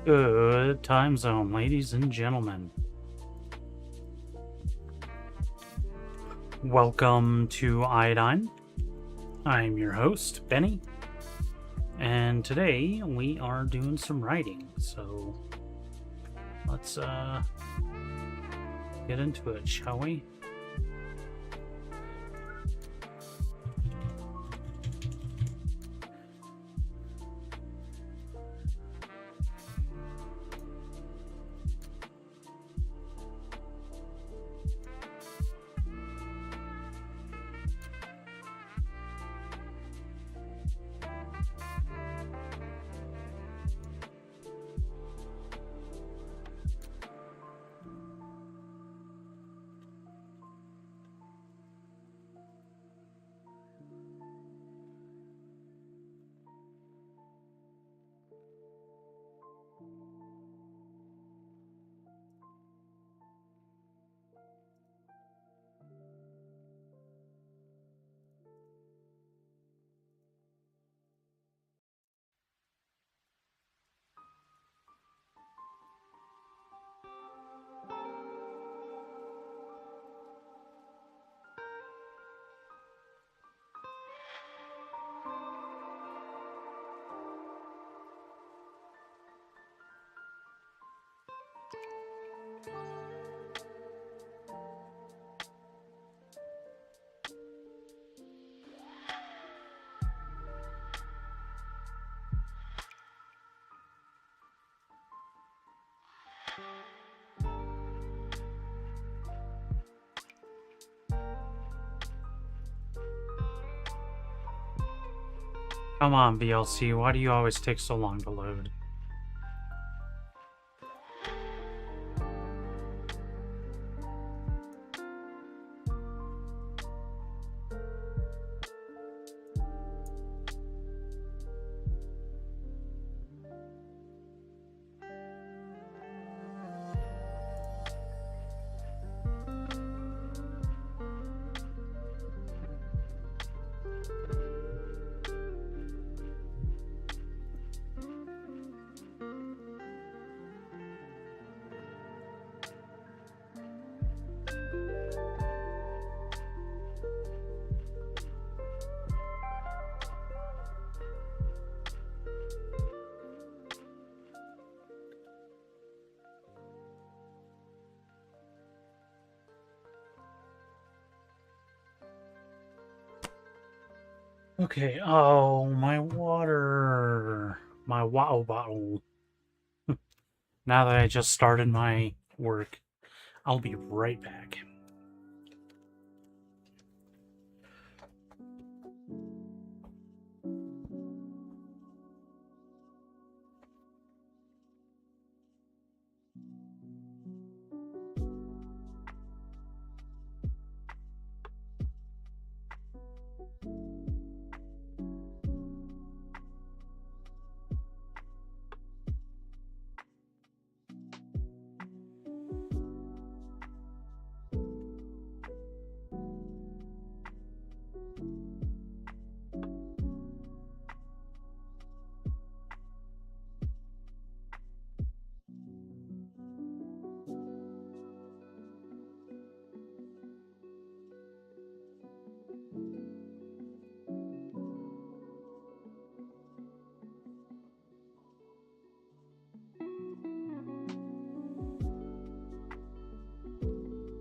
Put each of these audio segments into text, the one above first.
Good time zone, ladies and gentlemen. Welcome to Iodine. I'm your host, Benny, and today we are doing some writing, so let's get into it, shall we? Come on, VLC, why do you always take so long to load? Okay, oh, my water. My wow bottle. Now that I just started my work, I'll be right back.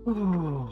Ooh.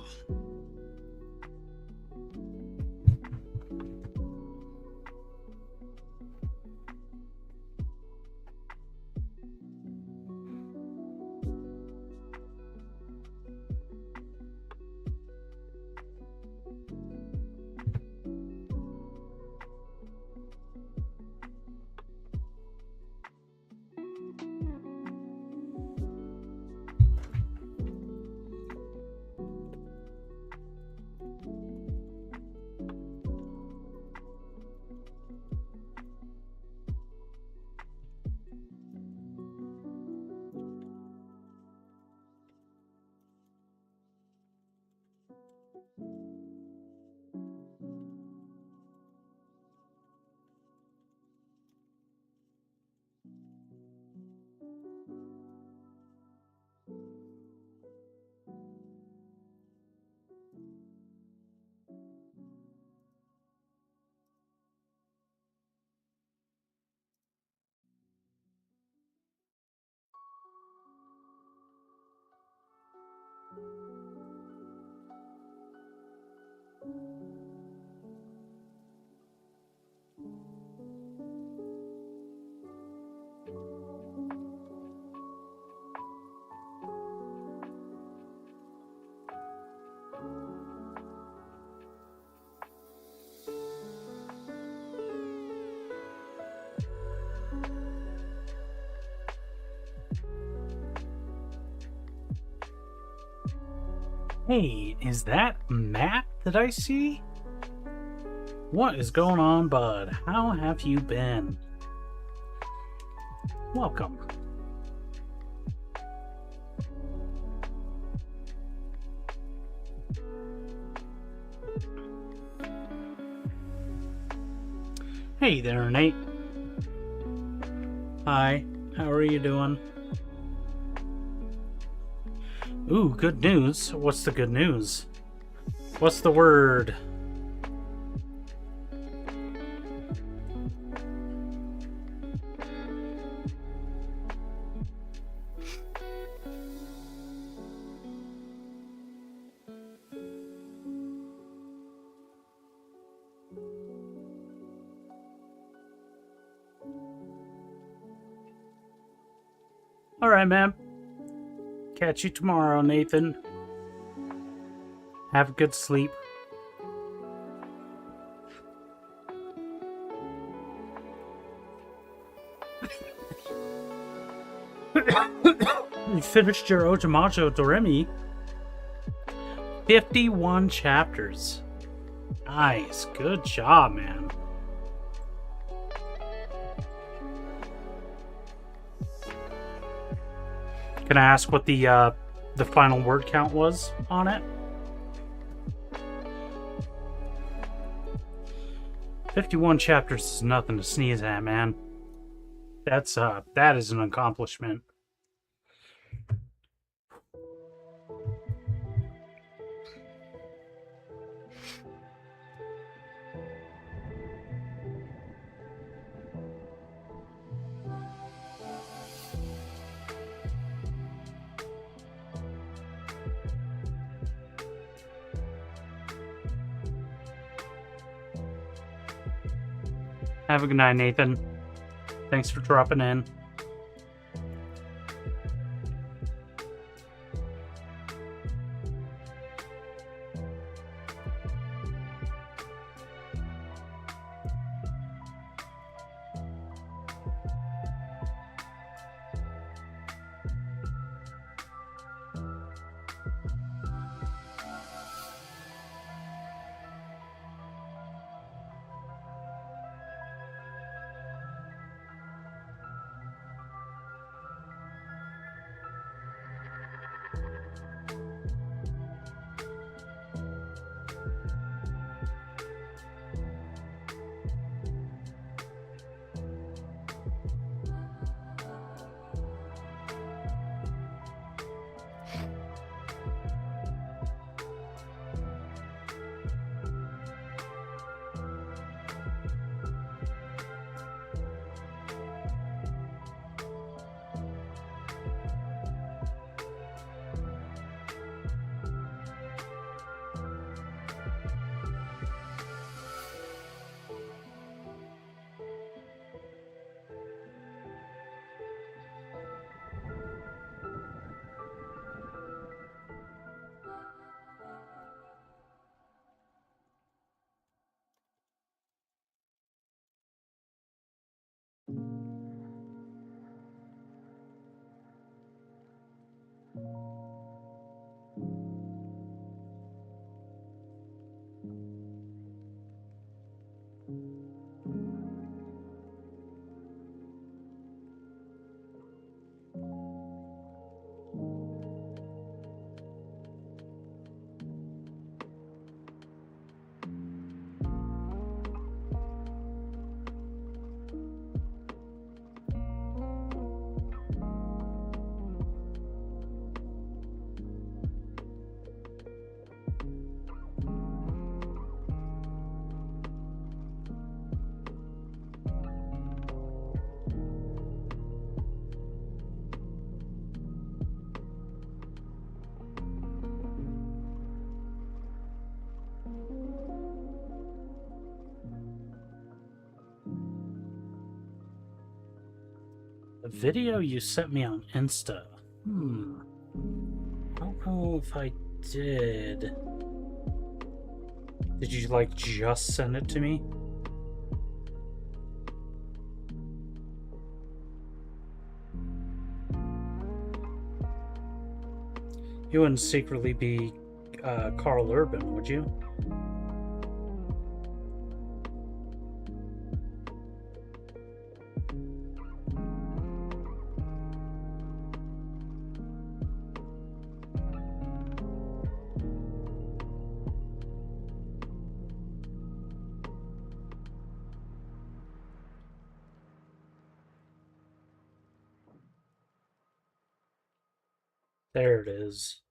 Hey, is that Matt that I see? What is going on, bud? How have you been? Welcome. Hey there, Nate. Hi, how are you doing? Ooh, good news. What's the good news? What's the word? Alright, man. Catch you tomorrow, Nathan. Have a good sleep. You finished your Ojamajo Doremi. 51 chapters. Nice. Good job, man. Can I ask what the final word count was on it? 51 chapters is nothing to sneeze at, man. That is an accomplishment. Have a good night, Nathan. Thanks for dropping in. video you sent me on Insta. I don't know if I did. Did you like just send it to me? You wouldn't secretly be Carl Urban, would you? There it is.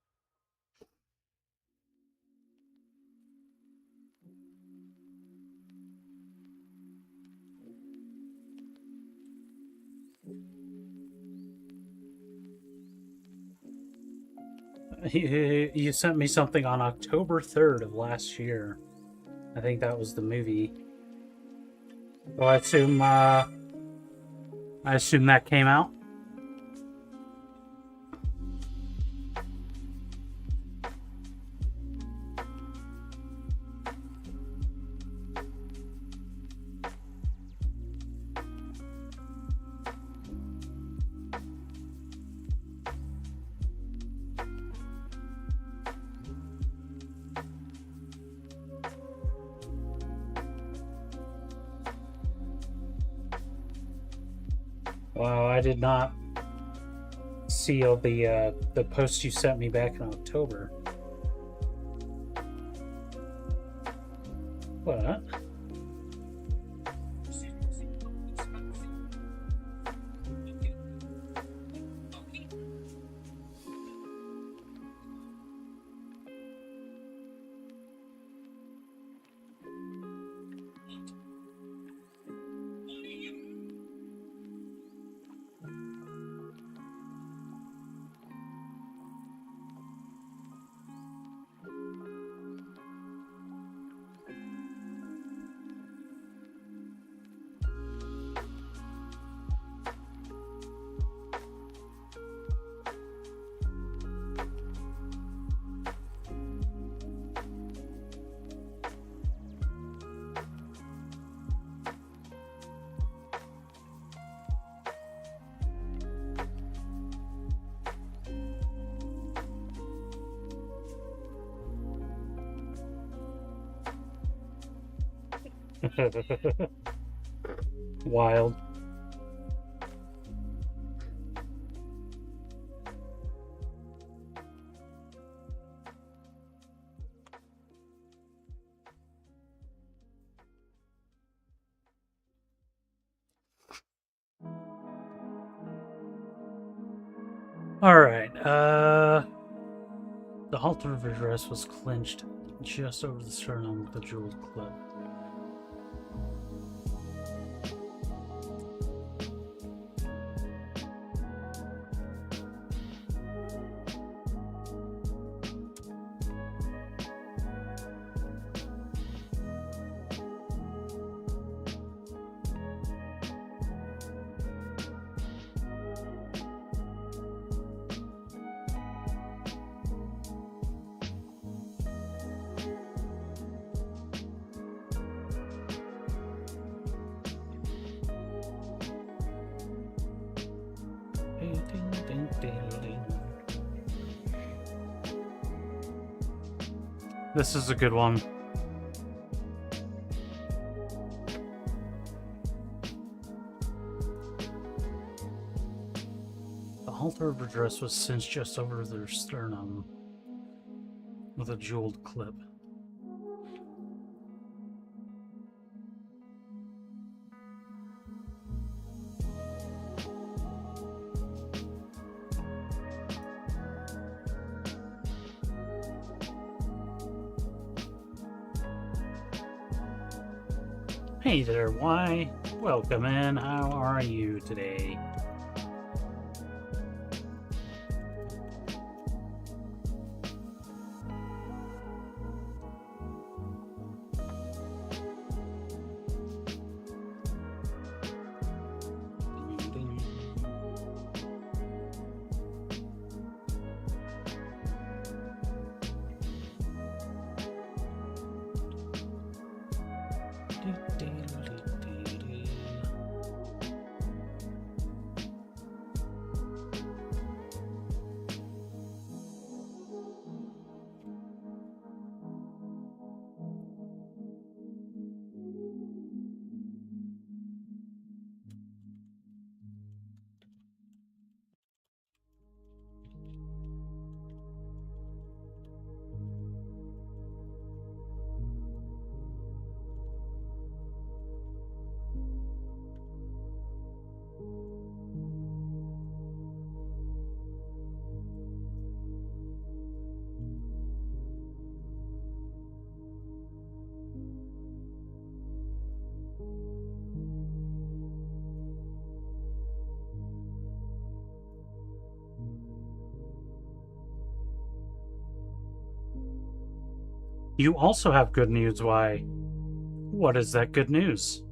You sent me something on October 3rd of last year. I think that was the movie. Well, I assume that came out. Wow, I did not see the post you sent me back in October. What? Wild. All right. The halter of her dress was clenched just over the sternum with a jeweled clip. This is a good one. The halter of her dress was cinched just over their sternum with a jeweled clip. Hey there, Y. Welcome in. How are you today? You also have good news. Why? What is that good news?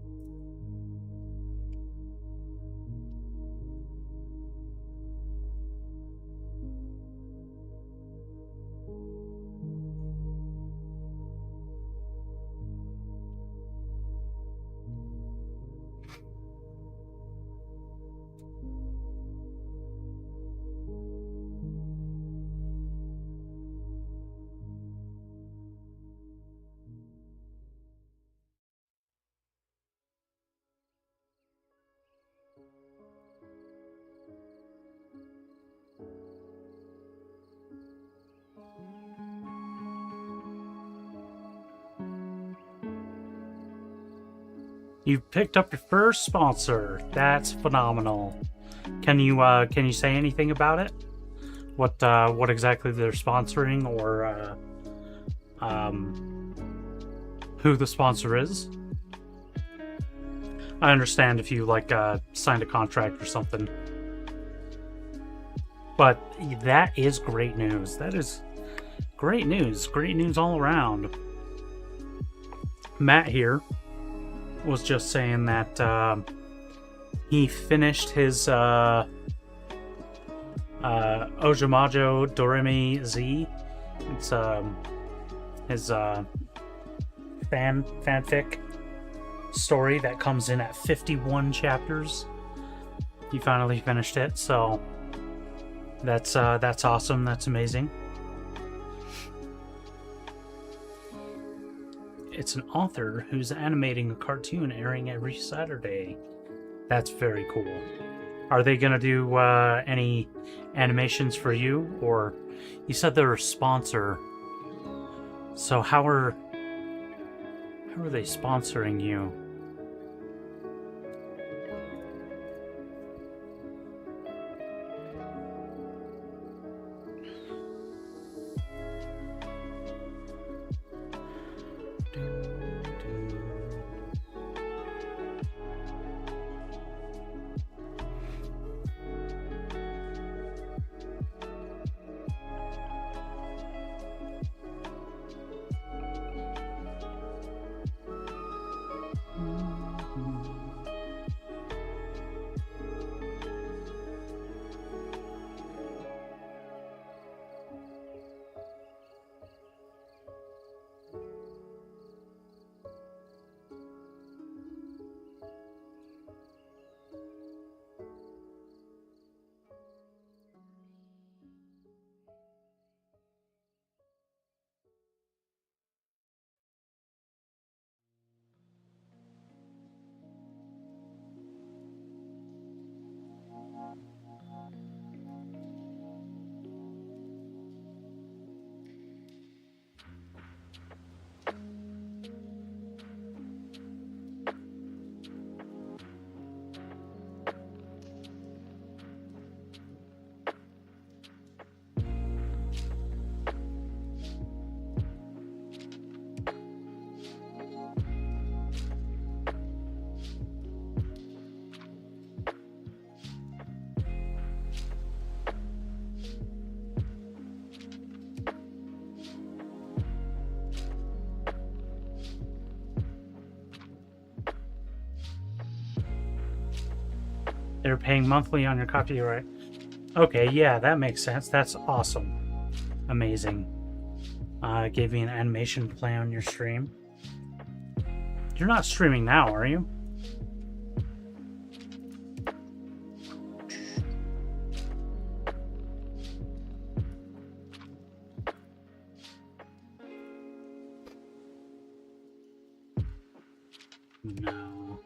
You've picked up your first sponsor. That's phenomenal. Can you say anything about it? What exactly they're sponsoring, or who the sponsor is? I understand if you signed a contract or something. But that is great news. That is great news. Great news all around. Matt here was just saying that he finished his Ojamajo Doremi Z. It's his fanfic story that comes in at 51 chapters. He finally finished it, so that's awesome. That's amazing. It's an author who's animating a cartoon airing every Saturday. That's very cool. Are they gonna do any animations for you? Or you said they're a sponsor. So how are they sponsoring you? They're paying monthly on your copyright. Okay, yeah, that makes sense. That's awesome. Amazing. Gave me an animation to play on your stream. You're not streaming now, are you? No.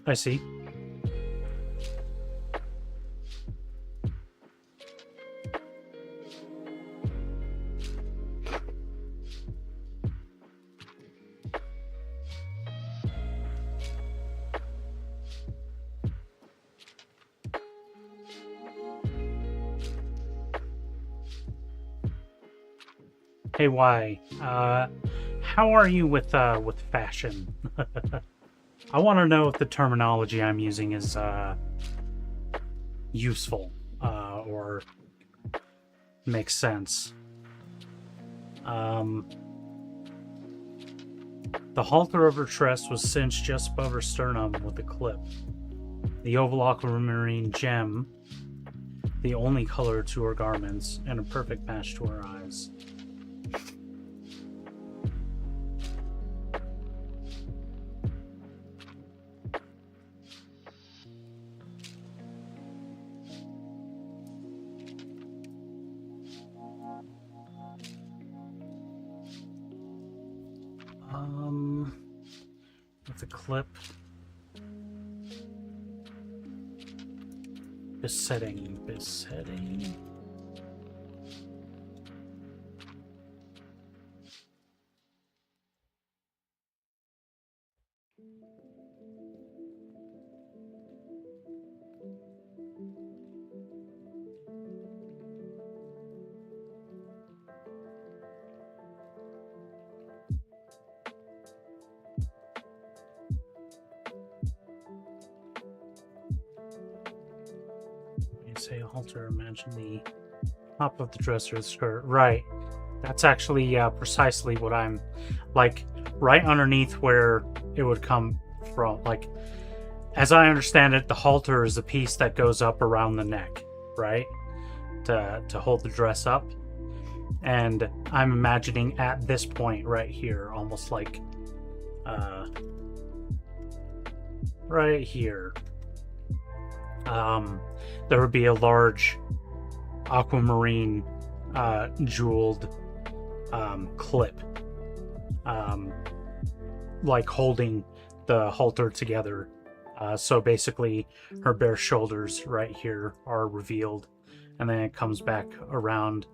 I see. Hey, why? How are you with fashion? I want to know if the terminology I'm using is useful or makes sense. The halter of her dress was cinched just above her sternum with a clip. The oval aquamarine gem, the only color to her garments, and a perfect match to her eyes. With a clip. Besetting. Say a halter, imagine the top of the dress or the skirt. Right. That's actually precisely what I'm like, right underneath where it would come from. Like, as I understand it, the halter is a piece that goes up around the neck, right? To hold the dress up. And I'm imagining at this point right here, almost like right here. There would be a large aquamarine jeweled clip, like holding the halter together. So basically her bare shoulders right here are revealed, and then it comes back around.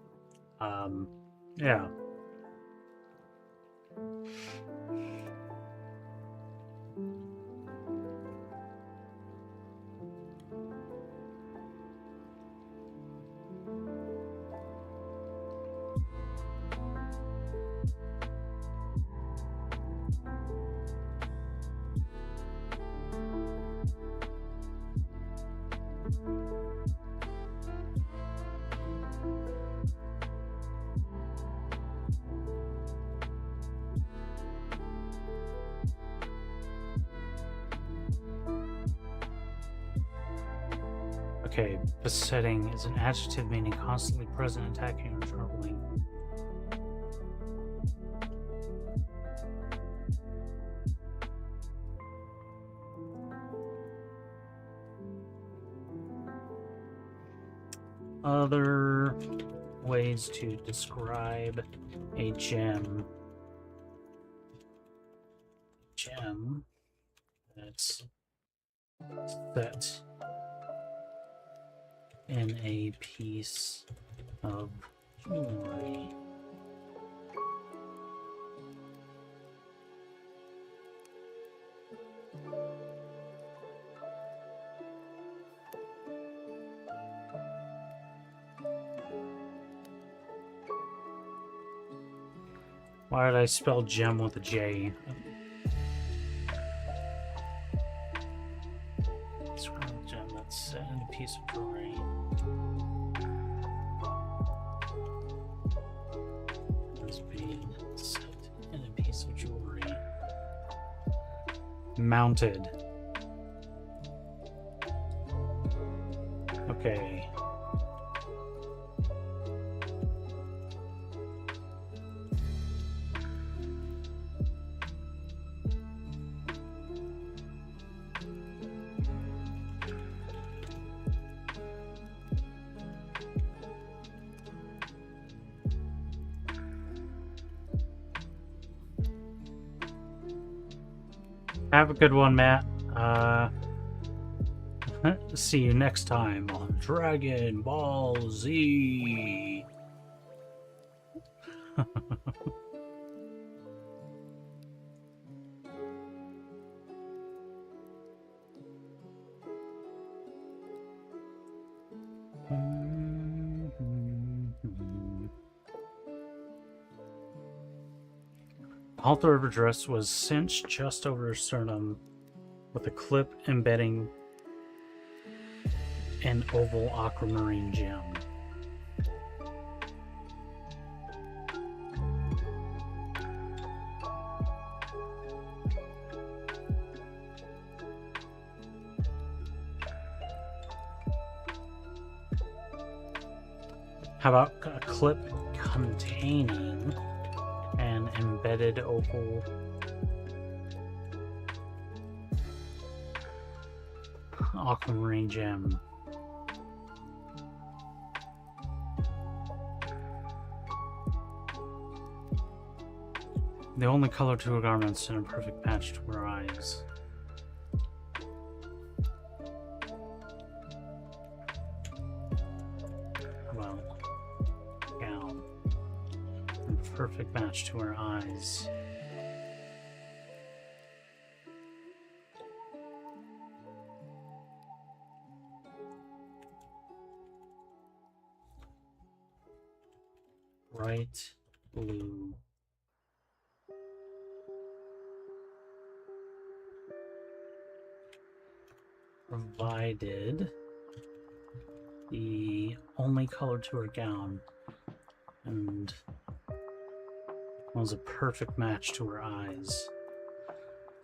Yeah. Okay, besetting is an adjective meaning constantly present, attacking, or troubling. Other ways to describe a gem. Gem that's set in a piece of jewelry. Why did I spell gem with a J? Describe a gem that's set in a piece of jewelry. As being set in a piece of jewelry. Mounted. Okay. Have a good one, Matt. See you next time on Dragon Ball Z. Halter of her dress was cinched just over her sternum with a clip embedding an oval aquamarine gem. How about a clip containing an embedded oval aquamarine gem? The only color to her garments and a perfect match to her eyes. Well, gown. And a perfect match to her eyes. Bright blue. Provided the only color to her gown and was a perfect match to her eyes.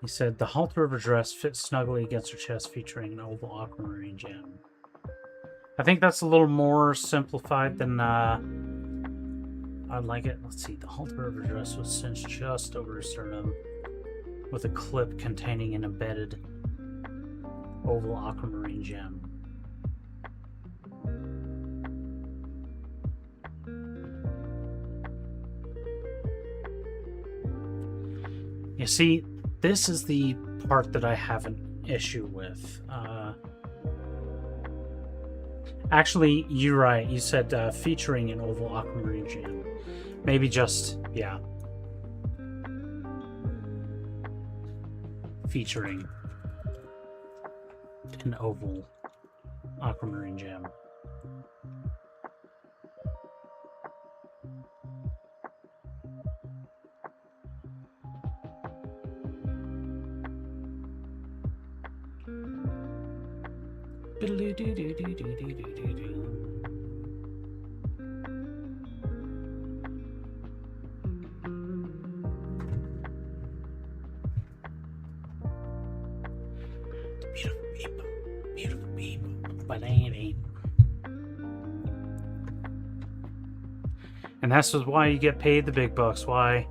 He said the halter of her dress fits snugly against her chest, featuring an oval aquamarine gem. I think that's a little more simplified than I'd like it. Let's see. The halter of her dress was cinched just over her sternum with a clip containing an embedded oval aquamarine gem. You see, this is the part that I have an issue with. Actually, you're right. You said featuring an oval aquamarine gem. Maybe just, yeah. Featuring an oval aquamarine gem. Beautiful people, but they ain't. And that's just why you get paid the big bucks. Why?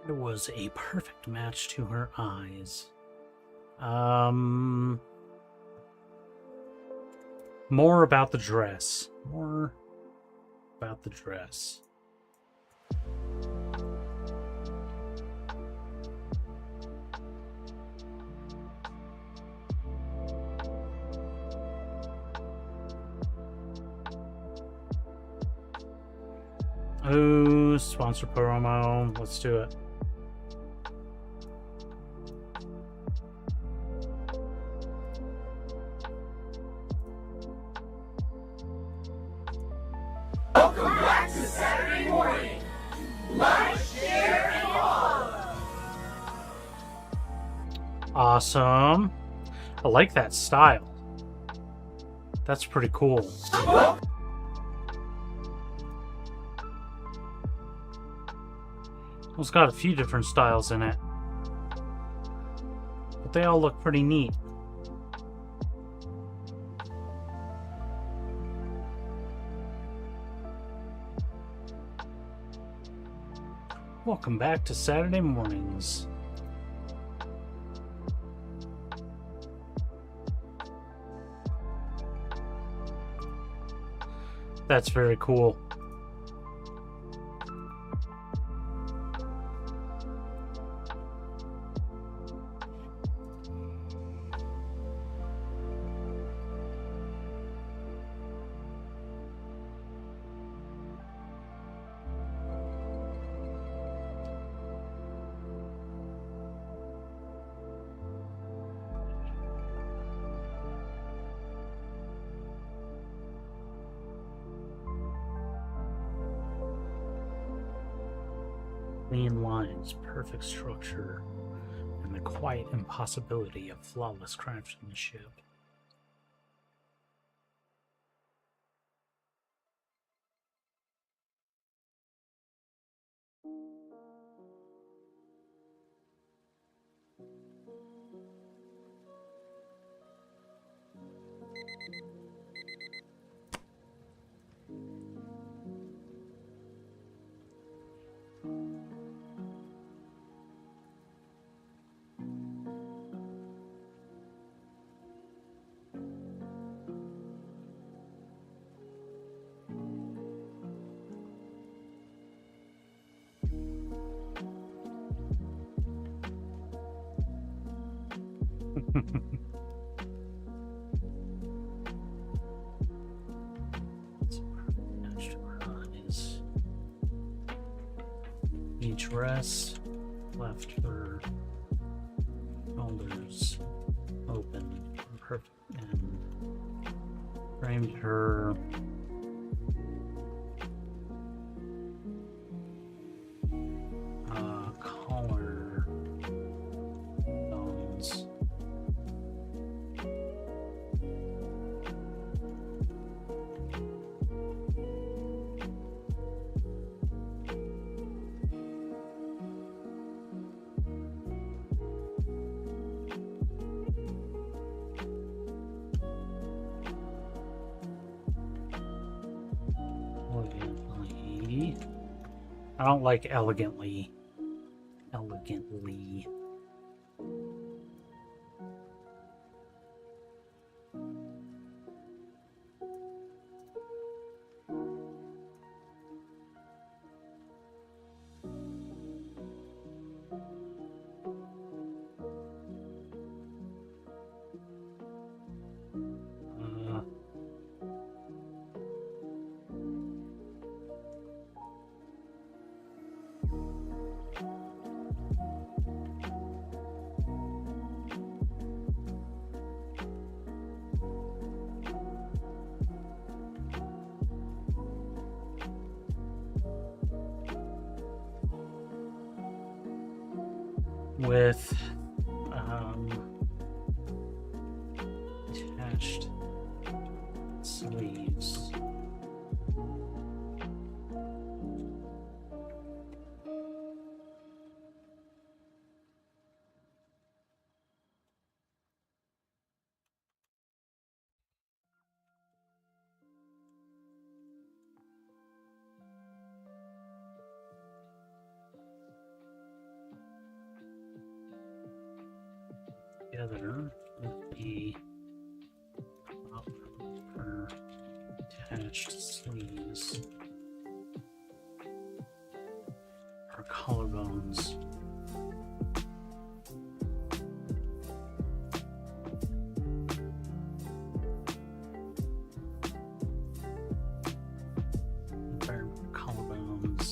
It was a perfect match to her eyes. More about the dress. More about the dress. Ooh, sponsor promo. Let's do it. Welcome back to Saturday morning. Like, share, and follow. Awesome. I like that style. That's pretty cool. It's got a few different styles in it, but they all look pretty neat. Welcome back to Saturday mornings. That's very cool. Clean lines, perfect structure, and the quiet impossibility of flawless craftsmanship. Each rest left for shoulders open, perfect, and framed her collar bones. I don't like elegantly. Elegantly. With attached sleeves. Together with the upper attached sleeves or collarbones. Collarbones.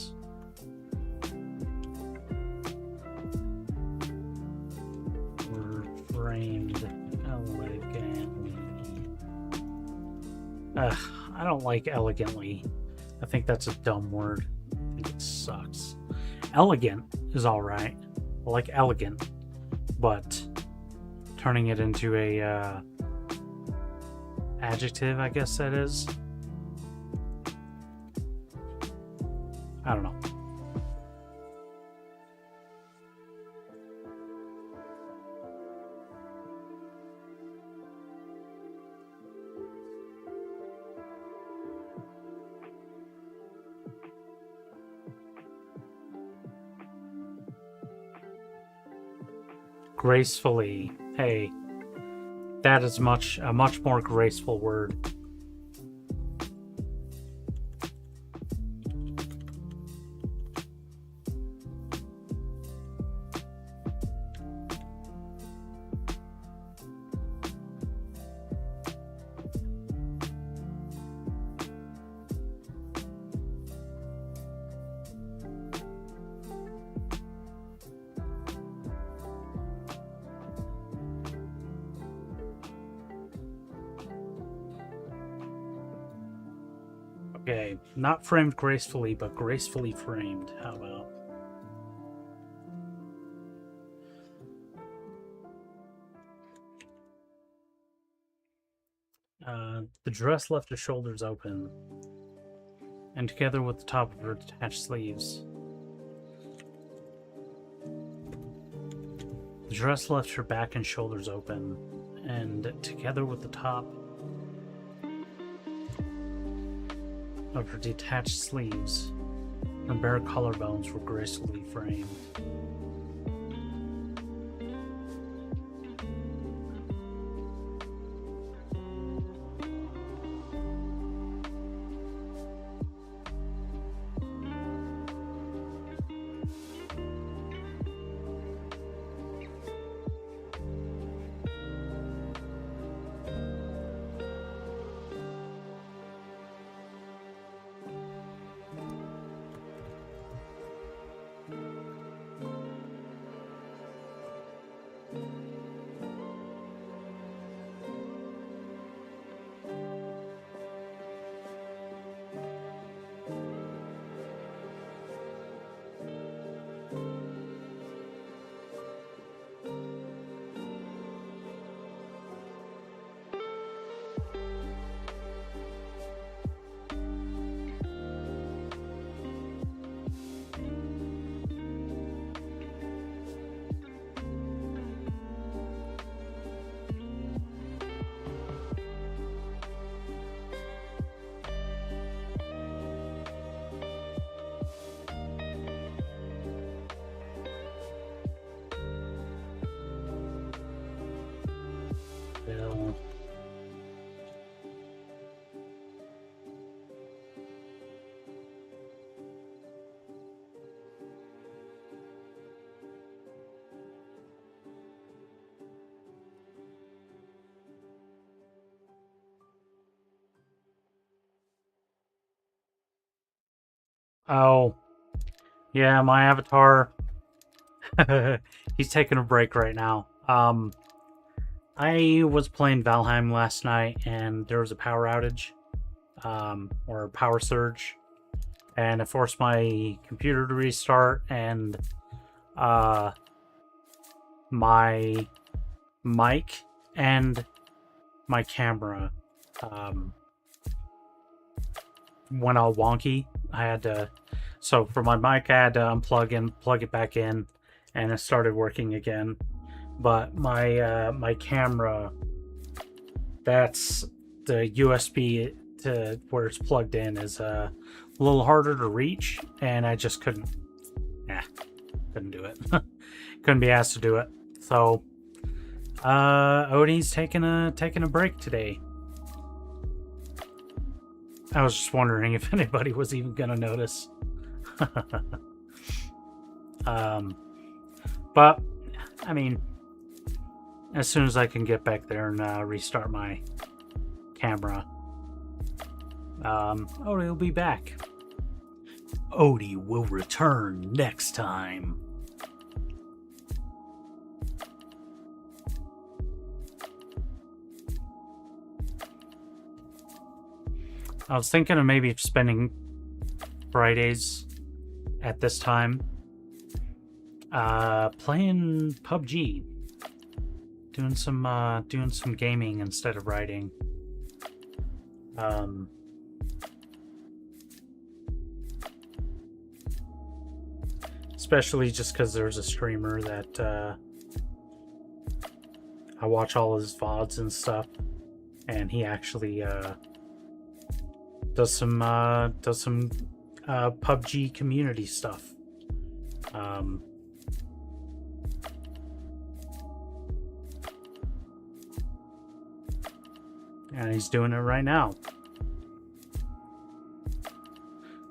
framed elegantly. Ugh, I don't like elegantly. I think that's a dumb word. I think it sucks. Elegant is alright. I like elegant, but turning it into a adjective, I guess that is. I don't know. Gracefully. Hey, that is a much more graceful word. Okay, not framed gracefully, but gracefully framed. How about? The dress left her shoulders open, and together with the top of her detached sleeves. The dress left her back and shoulders open, and together with the top of her detached sleeves, her bare collarbones were gracefully framed. Bill. Oh, yeah, my avatar. He's taking a break right now. I was playing Valheim last night and there was a power outage, or a power surge, and it forced my computer to restart, and my mic and my camera went all wonky. I had to, so for my mic, I had to unplug and plug it back in, and it started working again. But my my camera, that's the USB to where it's plugged in, is a little harder to reach, and I just couldn't do it. Couldn't be asked to do it. So Odie's taking a break today. I was just wondering if anybody was even gonna notice. But I mean, as soon as I can get back there and restart my camera, Odie will be back. Odie will return next time. I was thinking of maybe spending Fridays at this time playing PUBG. Doing some gaming instead of writing. Especially just because there's a streamer that I watch all his VODs and stuff, and he actually does some PUBG community stuff. And he's doing it right now.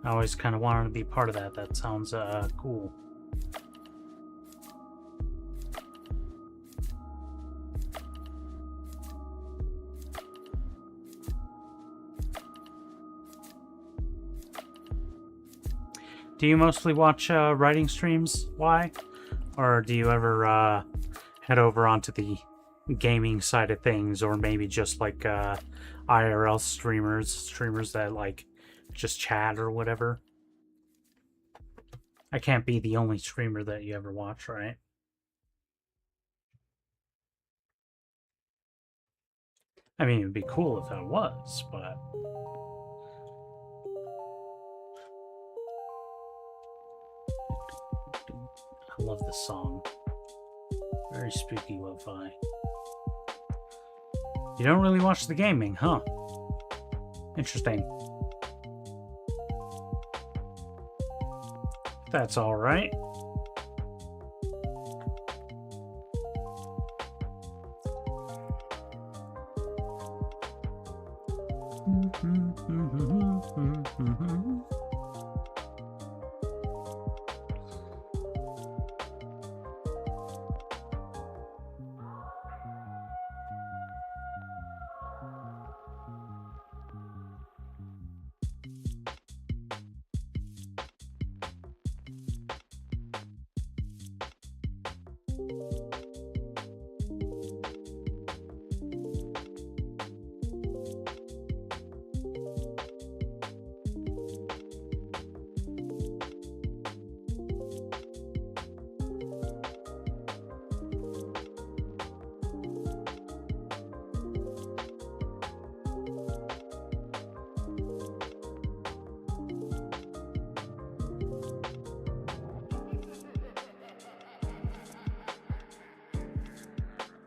I always kind of wanted to be part of that. That sounds cool. Do you mostly watch writing streams? Why? Or do you ever head over onto the gaming side of things, or maybe just like IRL streamers that like just chat or whatever? I can't be the only streamer that you ever watch, right? I mean, it'd be cool if I was, but I love this song. Very spooky lo-fi. You don't really watch the gaming, huh? Interesting. That's all right.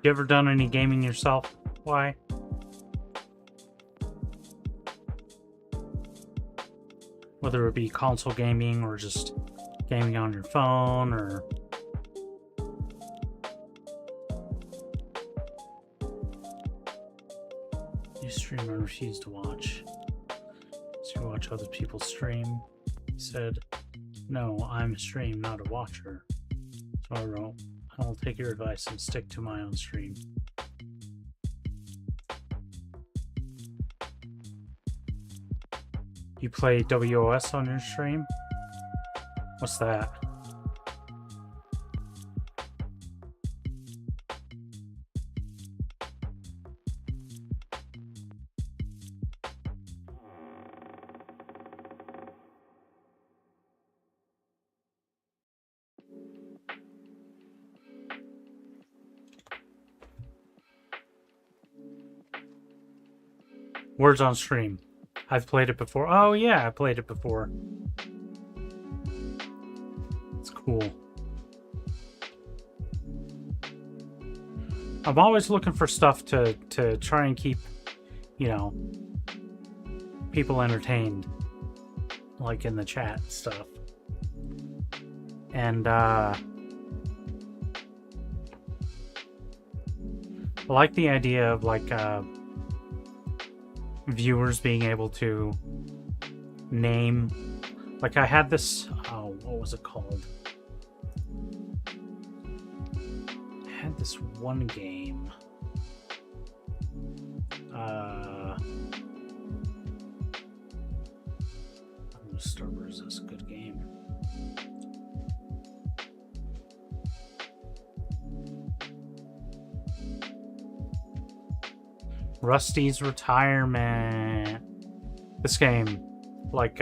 You ever done any gaming yourself? Why? Whether it be console gaming or just gaming on your phone, or you stream and refuse to watch. So you watch other people stream. He said, "No, I'm a stream, not a watcher." So I wrote, "I'll take your advice and stick to my own stream." You play WOS on your stream? What's that? Words on stream. I've played it before. Oh yeah, I played it before. It's cool. I'm always looking for stuff to try and keep, you know, people entertained, like in the chat stuff. And I like the idea of like viewers being able to name, like I had this, oh, what was it called? I had this one game. Starburst is this a good game? Rusty's Retirement. this game, like,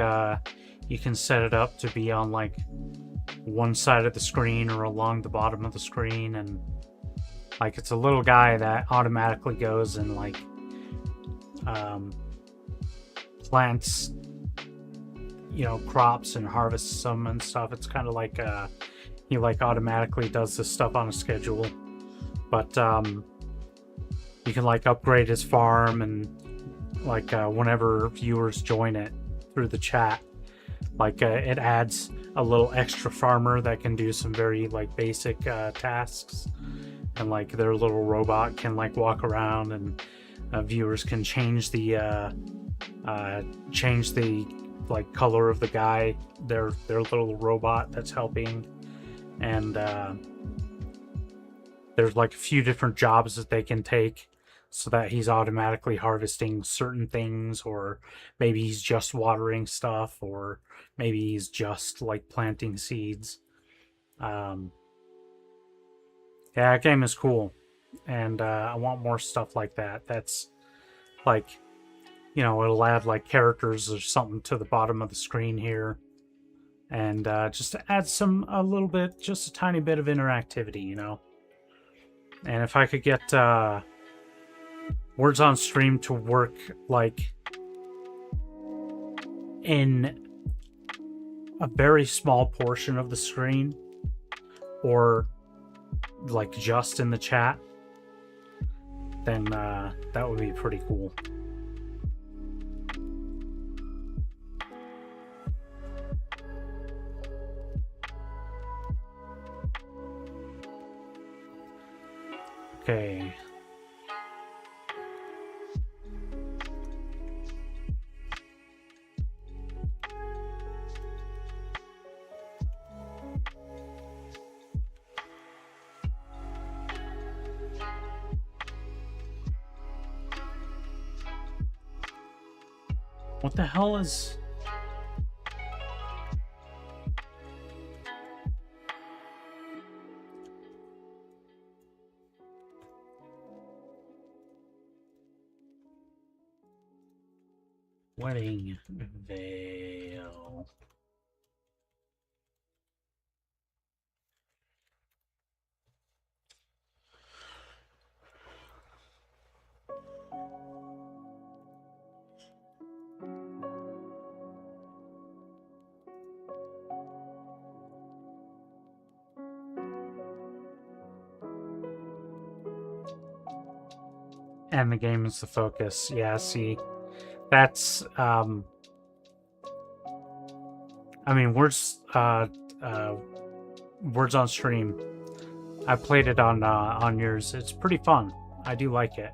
you can set it up to be on, like, one side of the screen or along the bottom of the screen, and, like, it's a little guy that automatically goes and, like, plants, you know, crops and harvests them and stuff. It's kind of like, he, like, automatically does this stuff on a schedule. But, you can, like, upgrade his farm, and, like, whenever viewers join it through the chat, like, it adds a little extra farmer that can do some very, like, basic tasks, and, like, their little robot can, like, walk around, and viewers can change the like, color of the guy, their little robot that's helping, and there's, like, a few different jobs that they can take so that he's automatically harvesting certain things, or maybe he's just watering stuff, or maybe he's just, like, planting seeds. Yeah, that game is cool, and I want more stuff like that. That's, like, you know, it'll add, like, characters or something to the bottom of the screen here, and just to add a little bit, just a tiny bit of interactivity, you know. And if I could get Words on Stream to work, like, in a very small portion of the screen, or, like, just in the chat, then that would be pretty cool. Okay. What the hell is... Wedding veil. And the game is the focus. Yeah, see, that's I mean, Words on Stream, I played it on yours. It's pretty fun. I do like it.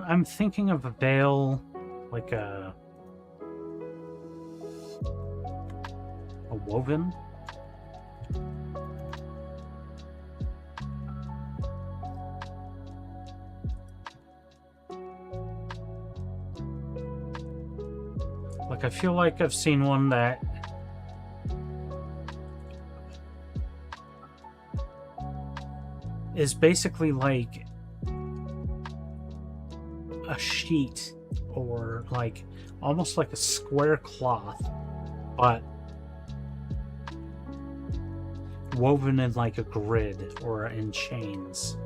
I'm thinking of a veil, like a woven. Like, I feel like I've seen one that is basically like a sheet, or like almost like a square cloth, but woven in like a grid or in chains.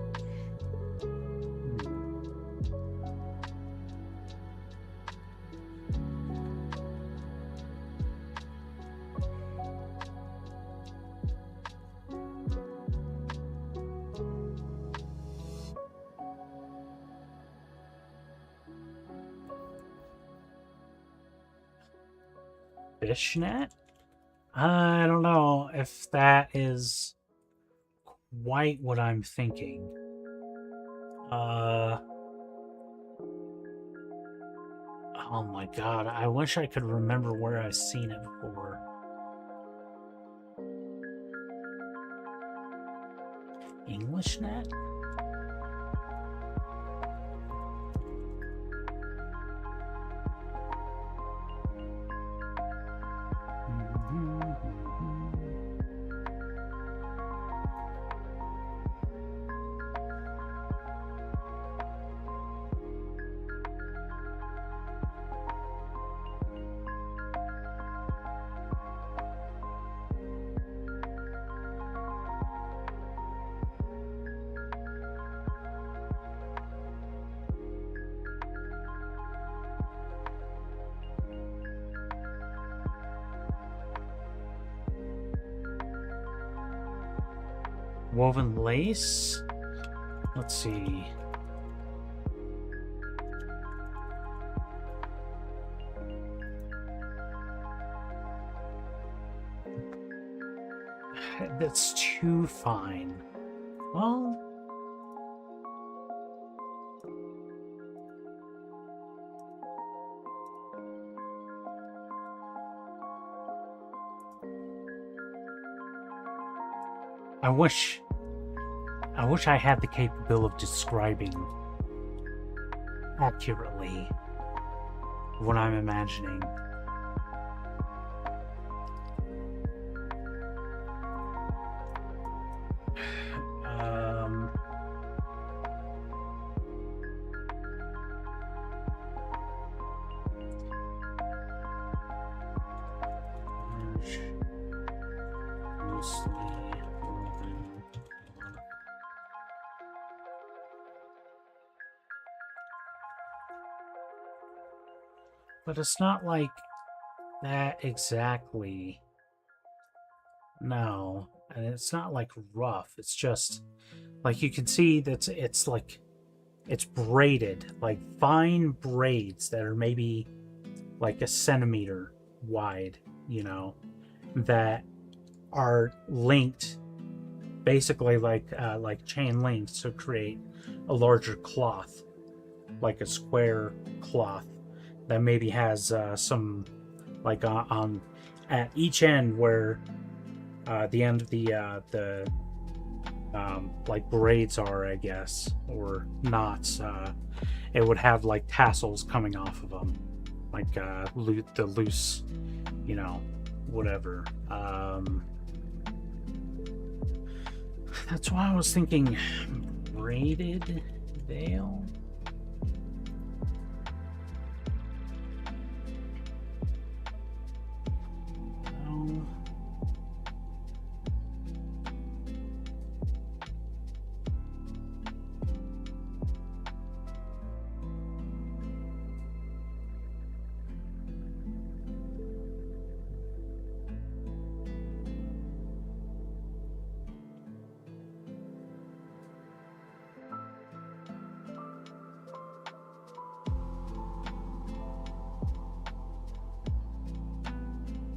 Fishnet? I don't know if that is quite what I'm thinking. Oh my god, I wish I could remember where I've seen it before. English net? Woven lace? Let's see. That's too fine. Well, I wish I had the capability of describing accurately what I'm imagining. But it's not like that exactly. No, and it's not like rough. It's just like you can see that it's like it's braided, like fine braids that are maybe like a centimeter wide, you know, that are linked basically like chain links to create a larger cloth, like a square cloth that maybe has some like on at each end where the end of the like braids are, I guess, or knots. It would have like tassels coming off of them, like the loose, you know, whatever. That's why I was thinking braided veil. No.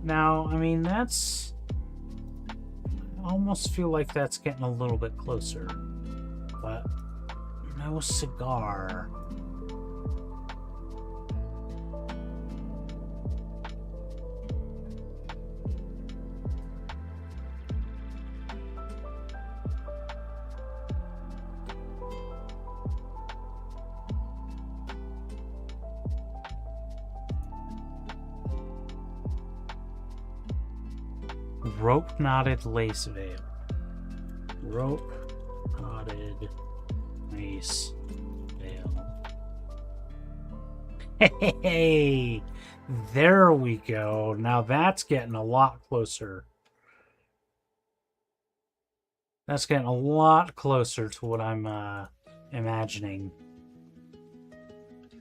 Now, I mean, that's... I almost feel like that's getting a little bit closer. But no cigar. Rope knotted lace veil. Rope knotted lace veil. Hey, there we go. Now that's getting a lot closer. That's getting a lot closer to what I'm imagining.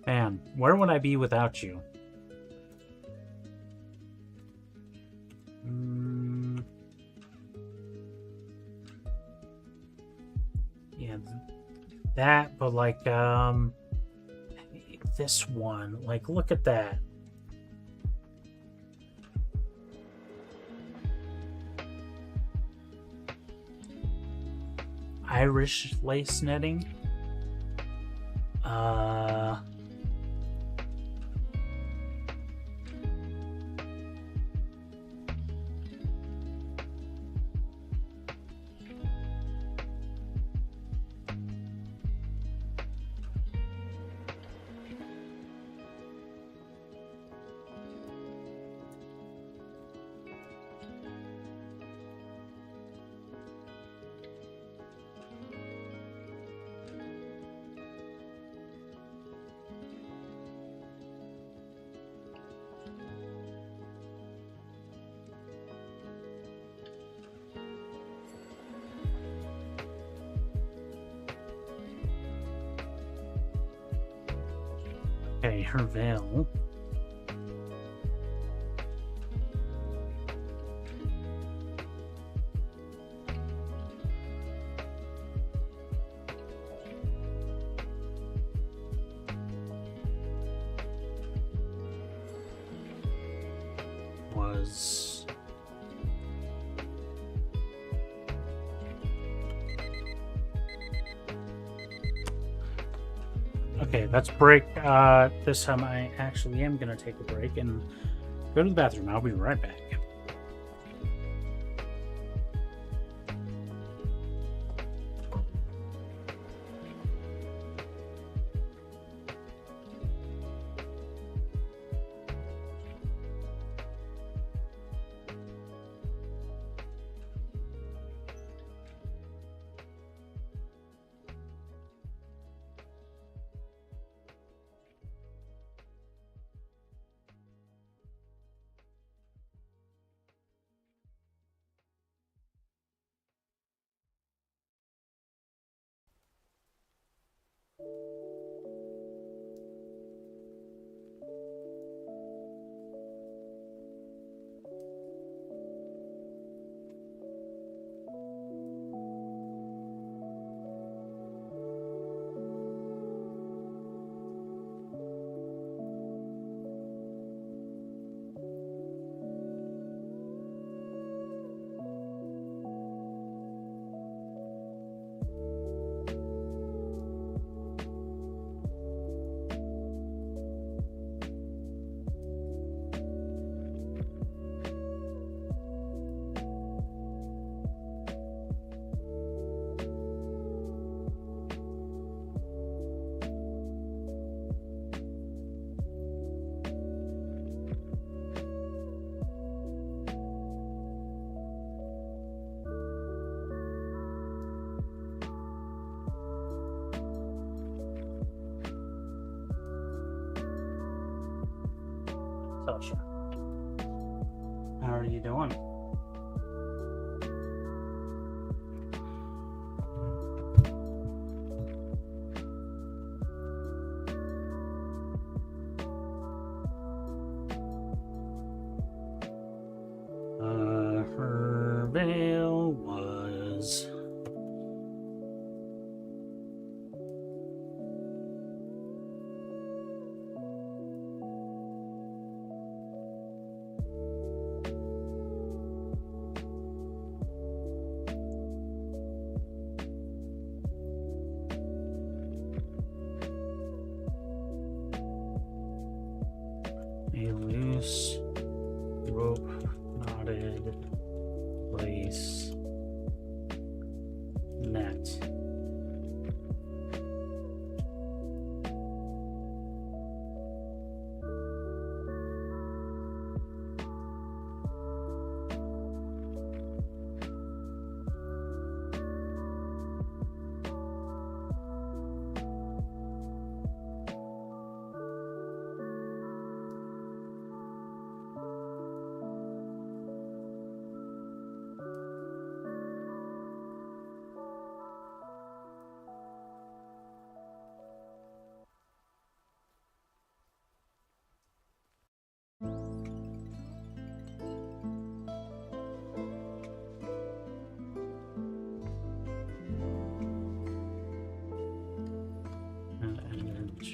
Man, where would I be without you? Yeah, that, but like, this one. Like, look at that. Irish lace netting. Okay, her veil. Was okay, let's break. This time I actually am gonna take a break and go to the bathroom. I'll be right back. Sasha, how are you doing? Her veil was a loose rope knotted lace net.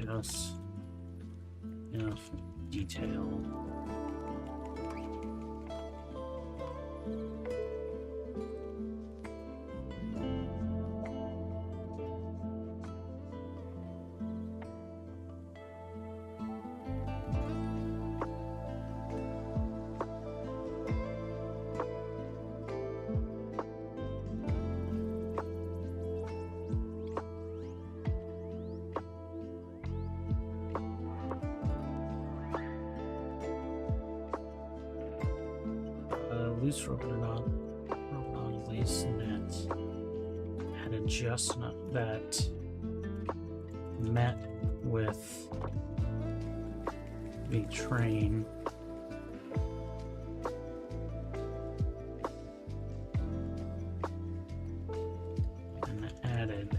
just enough detail. Loose rope knot lace net had adjustment that met with the train. And added.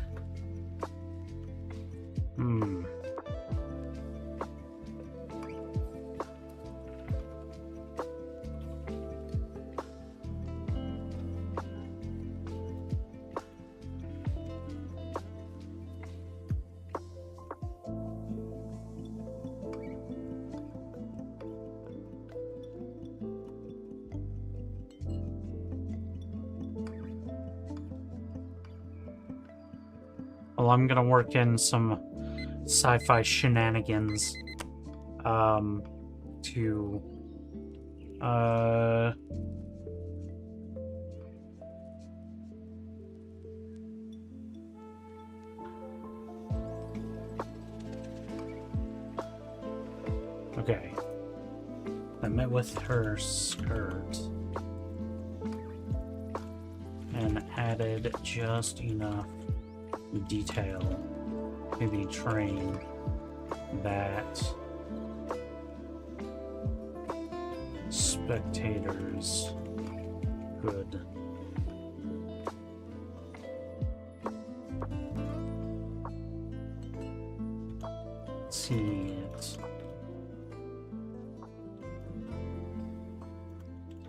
Well, I'm gonna work in some sci-fi shenanigans to okay. I met with her skirt and added just enough detail to the train that spectators could see it.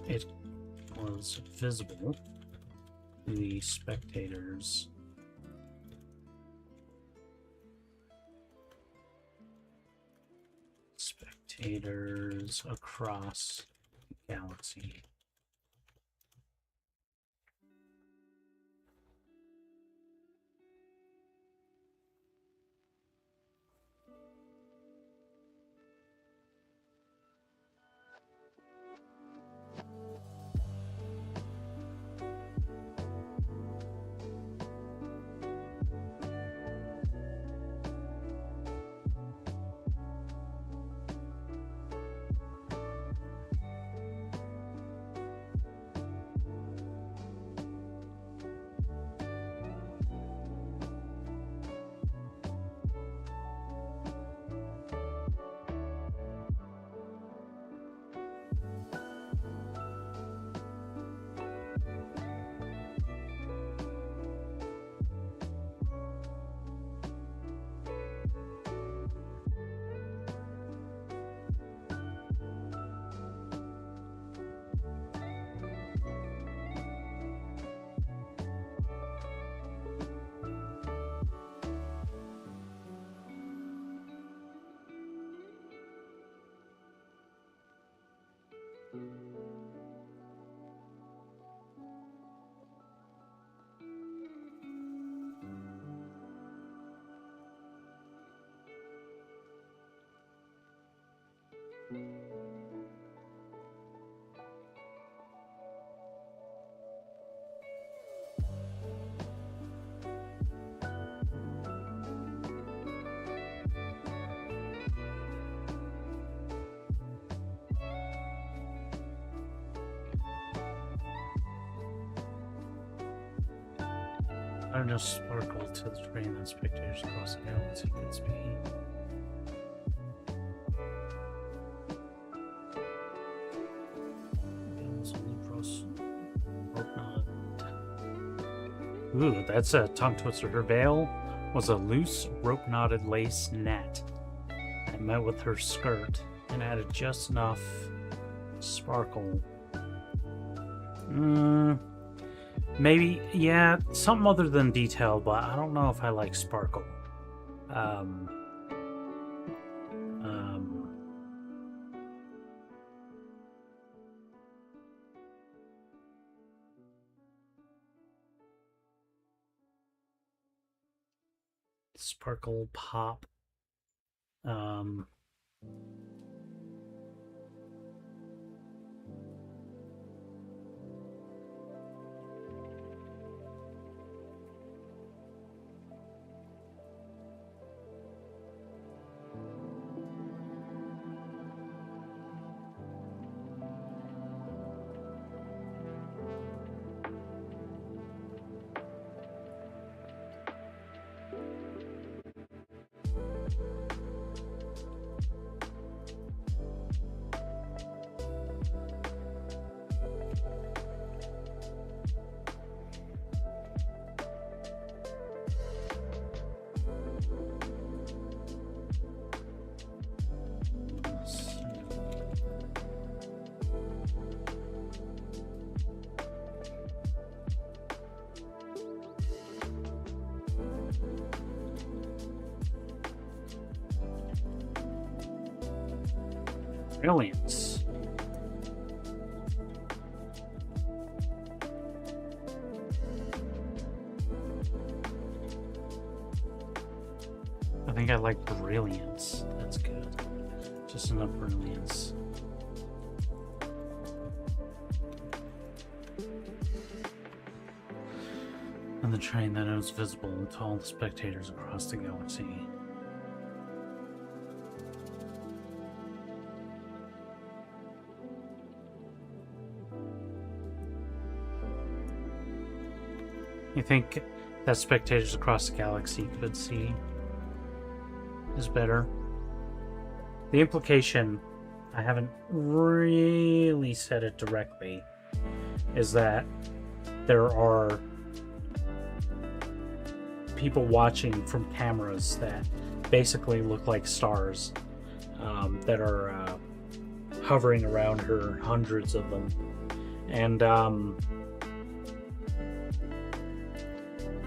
It was visible to the spectators. Spectators across the galaxy. I just sparkle to the train that spectators across the galaxy could see. Ooh, that's a tongue twister. Her veil was a loose, rope-knotted lace net that met with her skirt and added just enough sparkle. Maybe, yeah, something other than detail, but I don't know if I like sparkle. Sparkle Pop. Brilliance. I think I like brilliance. That's good. Just enough brilliance. And the train that is visible to all the spectators across the galaxy. You think that spectators across the galaxy could see is better? The implication, I haven't really said it directly, is that there are people watching from cameras that basically look like stars that are hovering around her, hundreds of them. And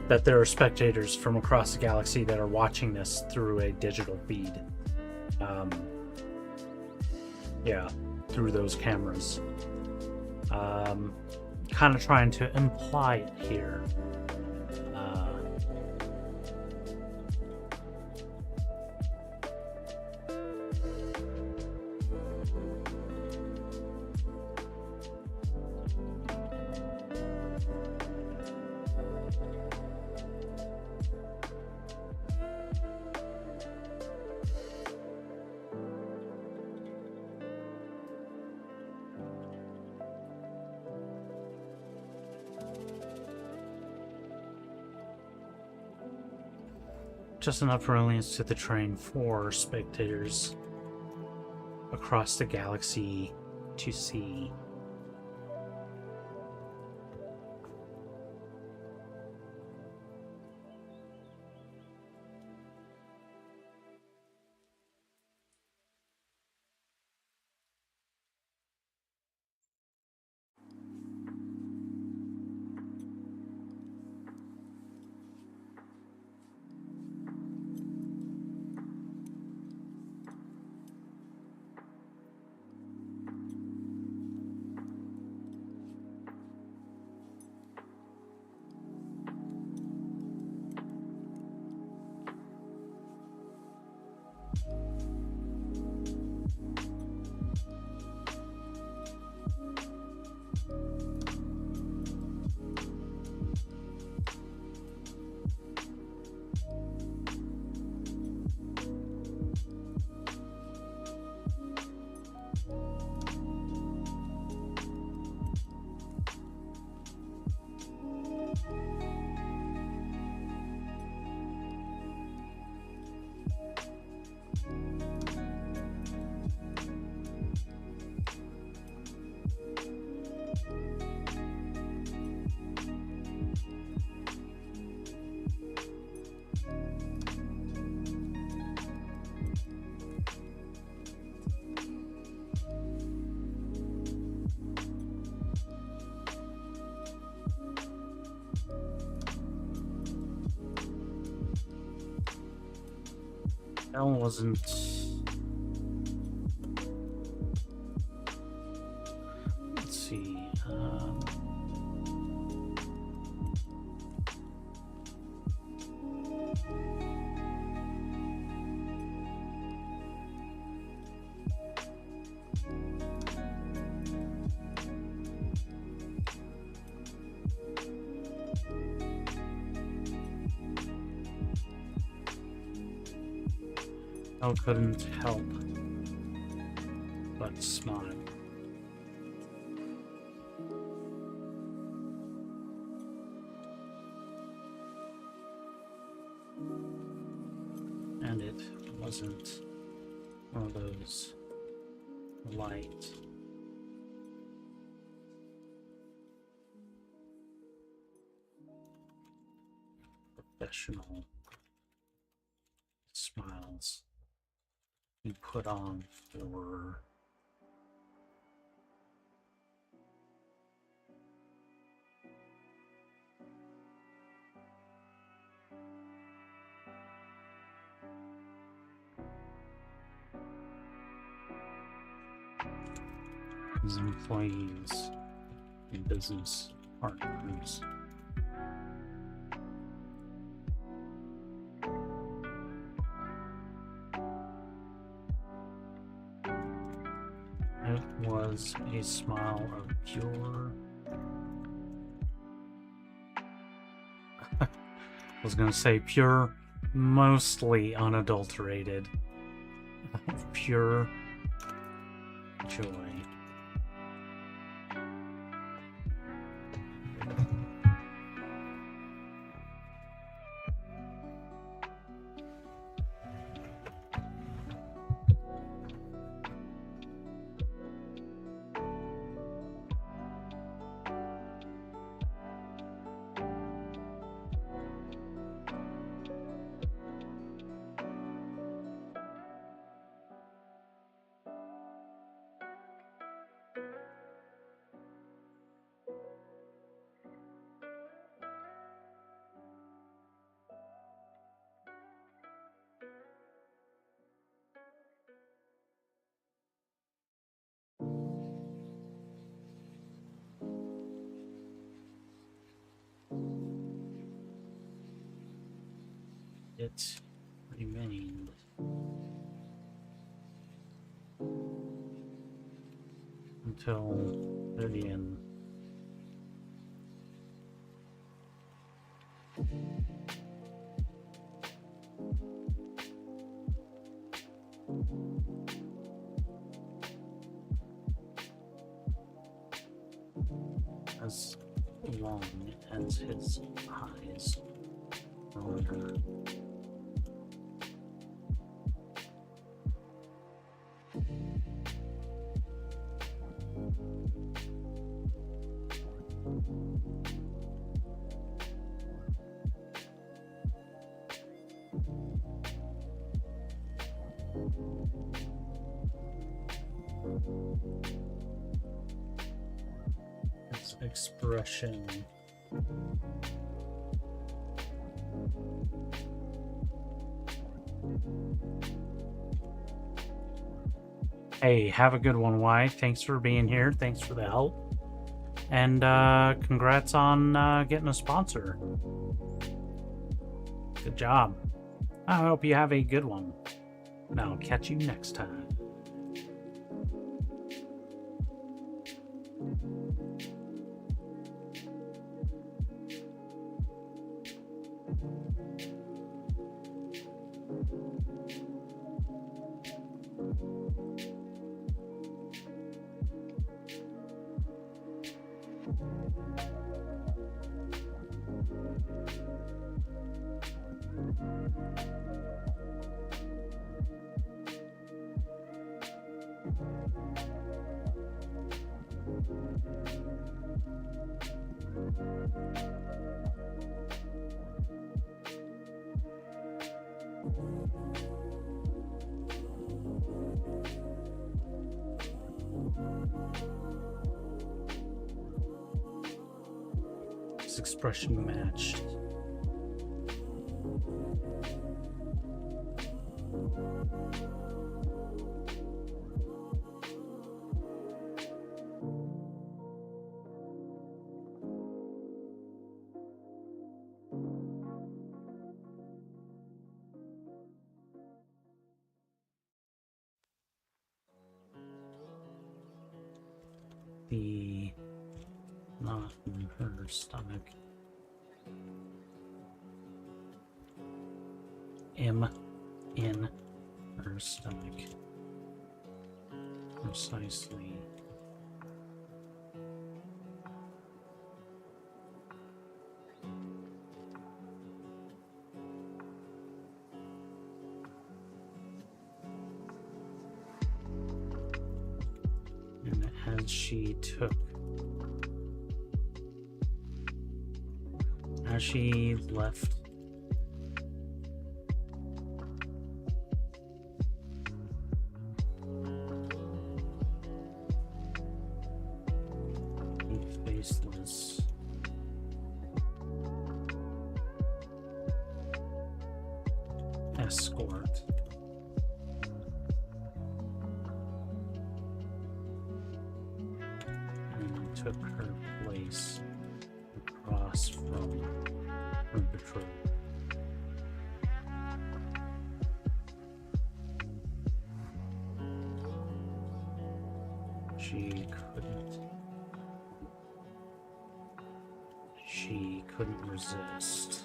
that there are spectators from across the galaxy that are watching this through a digital feed. Yeah, through those cameras. Kind of trying to imply it here. Just enough brilliance to the train for spectators across the galaxy to see. That one wasn't... Let's see... I couldn't help but smile. And it wasn't one of those light, professional smiles you put on for his employees and business partners. It was a smile of pure... I was gonna say pure, mostly unadulterated, pure joy. It remained until Vivian as long as his eyes on her. His expression Hey, have a good one, Y. Thanks for being here. Thanks for the help. And congrats on getting a sponsor. Good job. I hope you have a good one. And I'll catch you next time. His expression matched. The knot in her stomach. M in her stomach. Precisely. And as she left, the faceless escort and took her place across from her betrothed. She couldn't resist.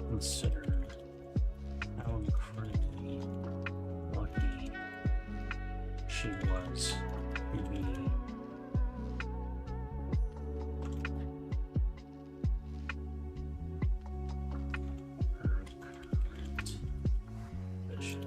Consider how incredibly lucky she was to be her current bishop.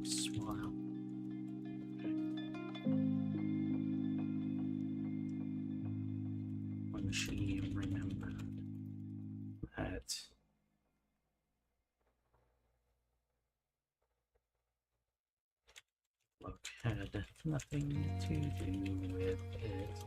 Smile. When she remembered that luck had nothing to do with it.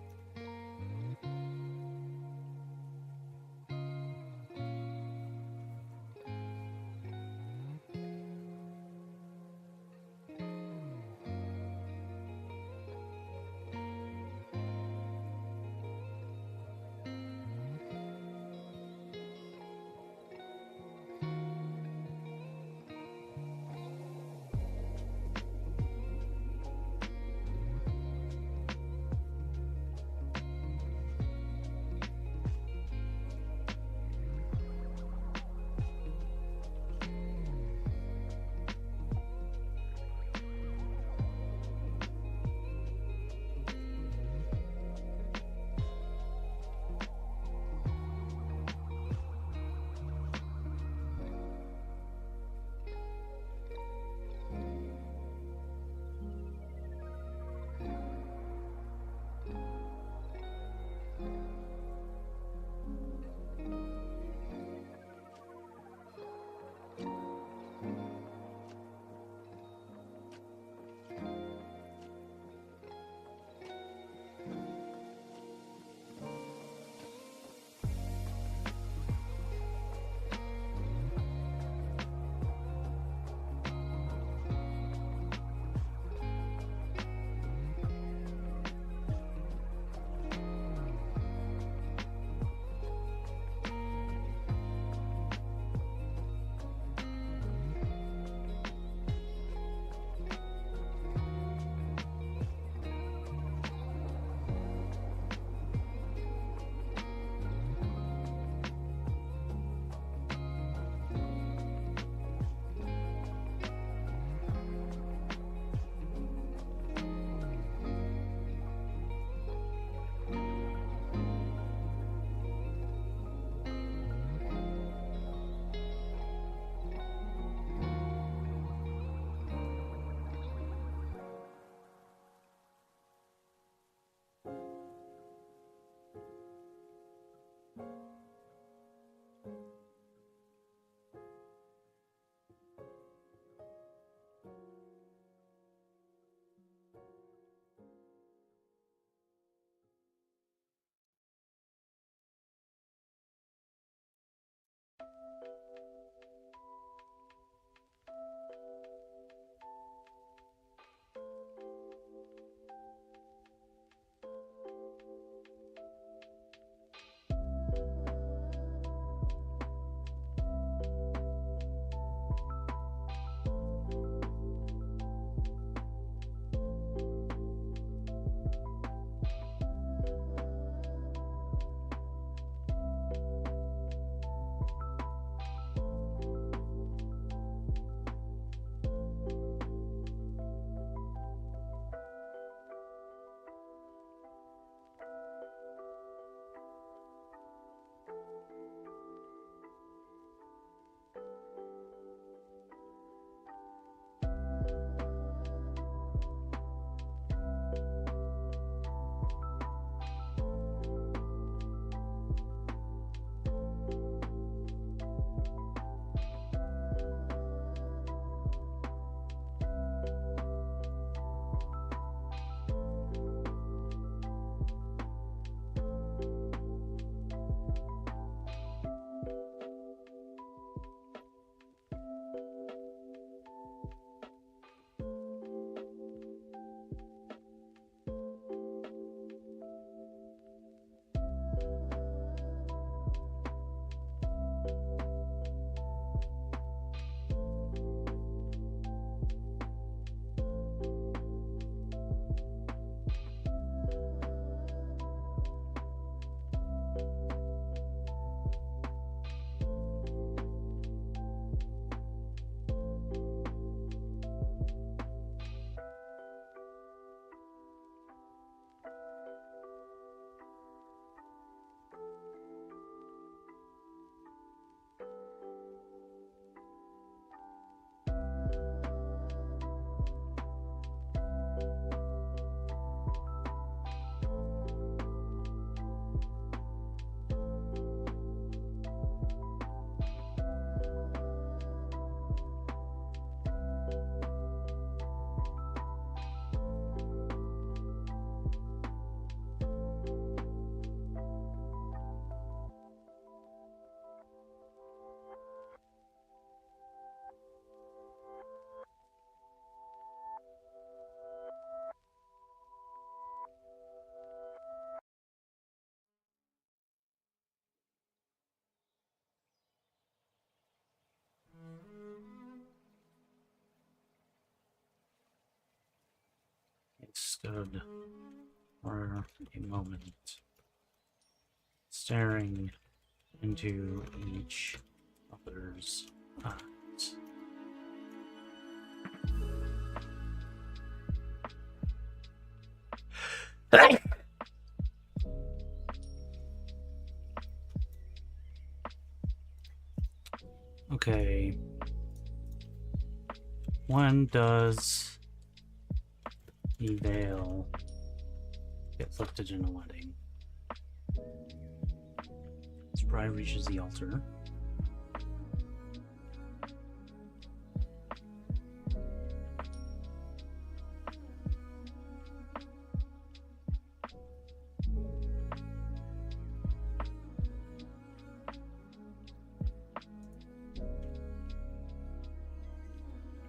stood for a moment, staring into each other's eyes. Okay. When does the veil get lifted in a wedding? This bride reaches the altar.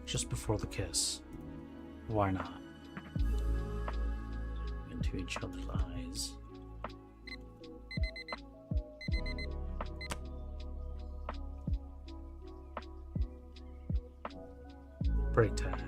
Just before the kiss. Why not? Into each other's eyes. Break time.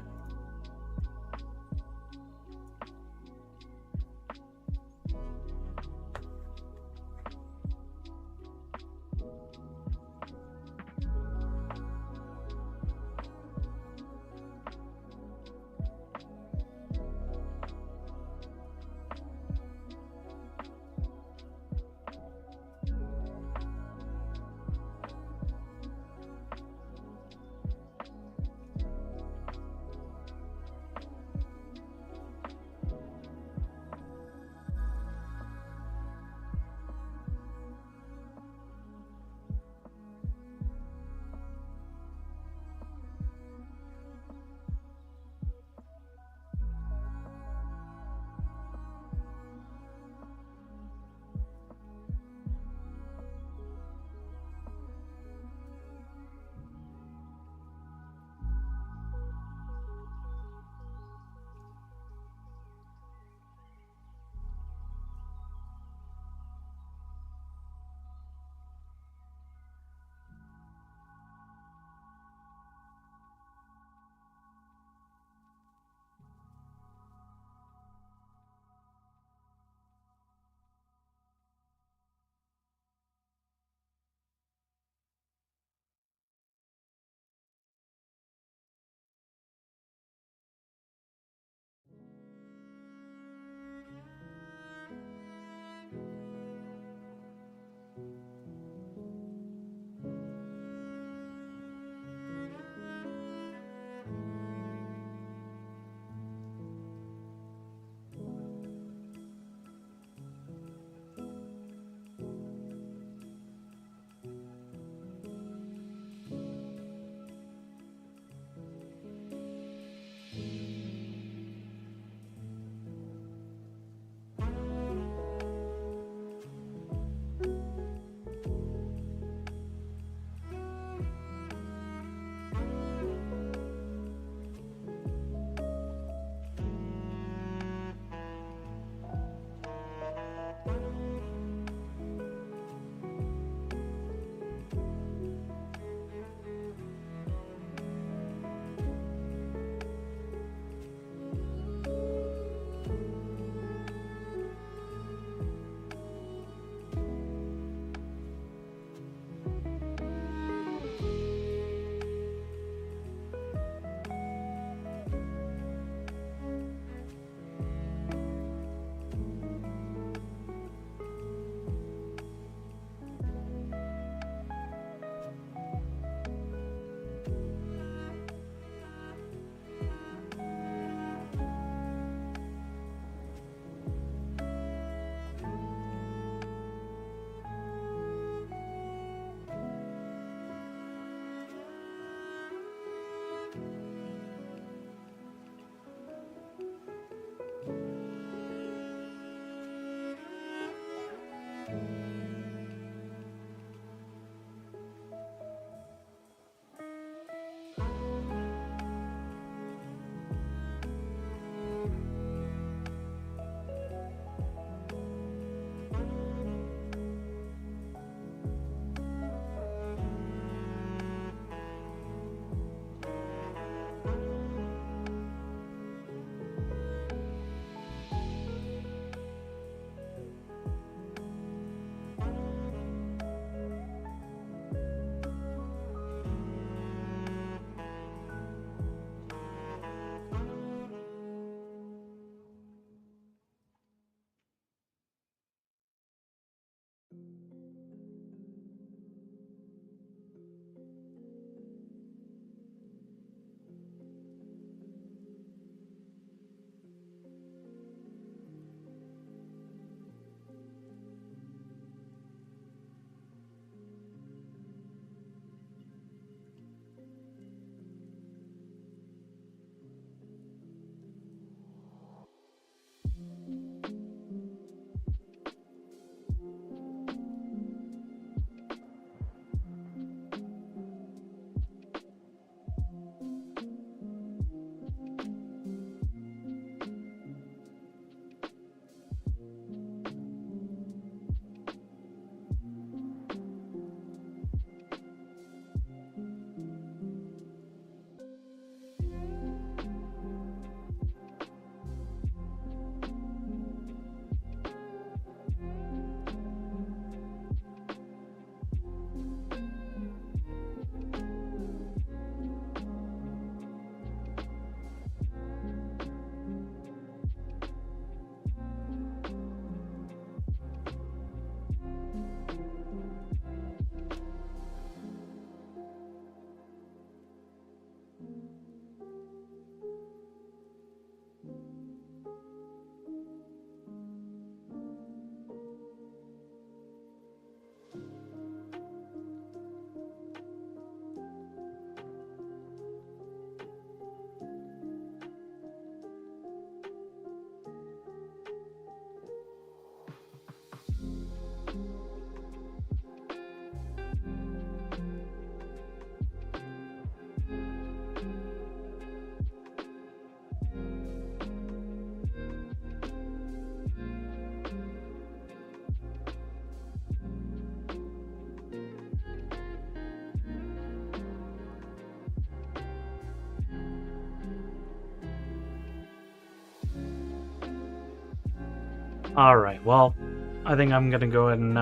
Alright, well, I think I'm gonna go ahead and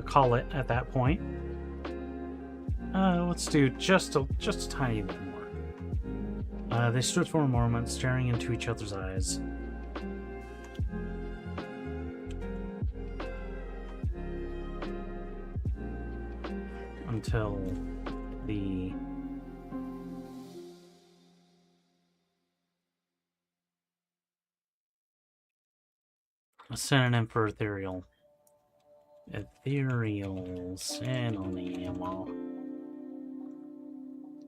call it at that point. Let's do just a tiny bit more. They stood for a moment, staring into each other's eyes. Until the a synonym for ethereal. Ethereal synonym.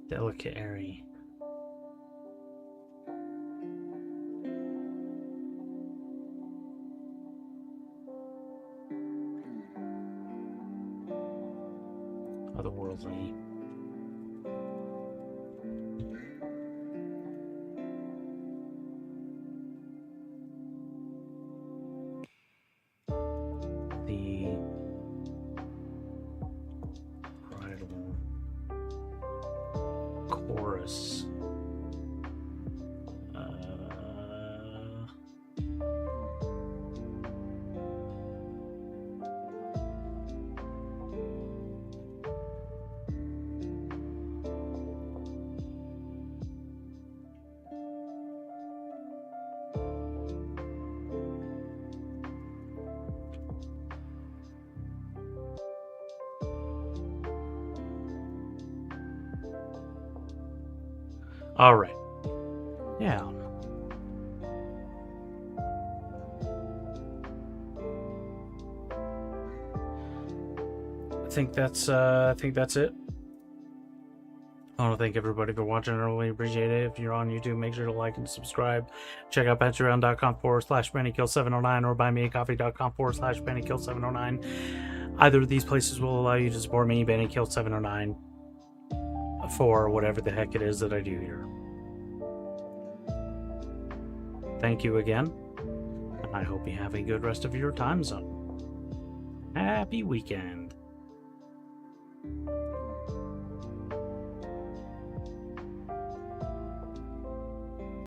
Delicate airy. Otherworldly. The bridal chorus. All right. Yeah. I think that's it. I want to thank everybody for watching. I really appreciate it. If you're on YouTube, make sure to like and subscribe. Check out patreon.com/pennykill709 or buymeacoffee.com/pennykill709. Either of these places will allow you to support me, pennykill709, for whatever the heck it is that I do here. Thank you again, and I hope you have a good rest of your time zone. Happy weekend.